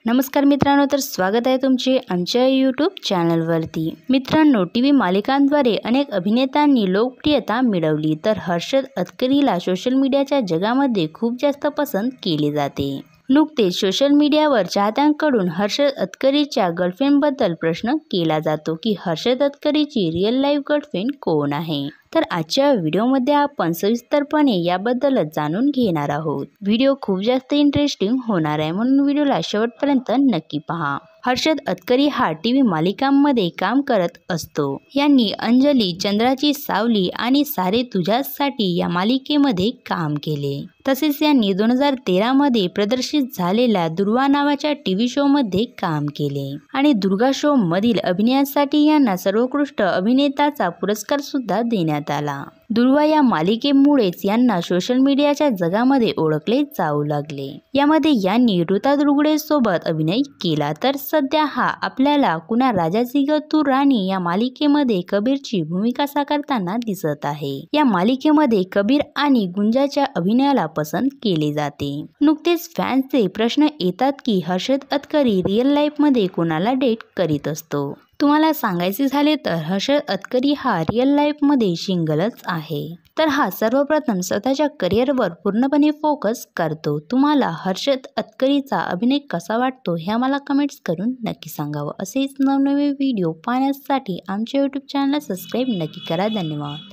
नमस्कार मित्रांनो, तर स्वागत आहे तुमचे आमच्या यूट्यूब चॅनलवरती। मित्रांनो, टीव्ही मालिकांद्वारे अनेक अभिनेत्यांनी लोकप्रियता मिळवली, तर हर्षद अतकरीला सोशल मीडियाच्या जगामध्ये खूप जास्त पसंत केले जाते। नुकतेच सोशल मीडियावर चाहत्यांकडून हर्षद अतकरीच्या गर्लफ्रेंडबद्दल प्रश्न केला जातो की हर्षद अतकरीची रिअल लाईफ गर्लफ्रेंड कोण आहे। तर आजच्या व्हिडिओमध्ये आपण सविस्तरपणे याबद्दलच जाणून घेणार आहोत। व्हिडिओ खूप जास्त इंटरेस्टिंग होणार आहे, म्हणून व्हिडिओला शेवटपर्यंत नक्की पहा। हर्षद अतकरी हा टीव्ही मालिकांमध्ये काम करत असतो। यांनी अंजली, चंद्राची सावली आणि सारे तुझ्यासाठी या मालिकेमध्ये काम केले। तसेच यांनी 2013 मध्ये प्रदर्शित झालेल्या दुर्वा नावाच्या टीव्ही शो मध्ये काम केले आणि दुर्गा शो मधील अभिनयासाठी यांना सर्वोत्कृष्ट अभिनेताचा पुरस्कार सुद्धा देण्यात आला। दुर्वा या मालिकेमुळेच यांना सोशल मीडियाच्या जगामध्ये ओळखले जाऊ लागले। यामध्ये यांनी ऋता दुर्गुडे सोबत अभिनय केला, तर सध्या हा आपल्याला कुणा राजाची ग तू राणी या मालिकेमध्ये कबीरची भूमिका साकारताना दिसत आहे। या मालिकेमध्ये कबीर आणि गुंजाच्या अभिनयाला पसंत केले जाते। नुकतेच फॅन्सचे प्रश्न येतात की हर्षद अतकरी रिअल लाईफ मध्ये कोणाला डेट करीत असतो। तुम्हाला सांगायचे झाले तर हर्षद अतकरी हा रिअल लाईफ मध्ये सिंगलच आहे। तर हा सर्वप्रथम स्वतःच्या करिअरवर पूर्णपणे फोकस करतो। तुम्हाला हर्षद अतकरीचा अभिनय कसा वाटतो हे आम्हाला कमेंट्स करून नक्की सांगावं। असेच नवनवे व्हिडिओ पाहण्यासाठी आमच्या यूट्यूब चॅनलला सबस्क्राईब नक्की करा। धन्यवाद।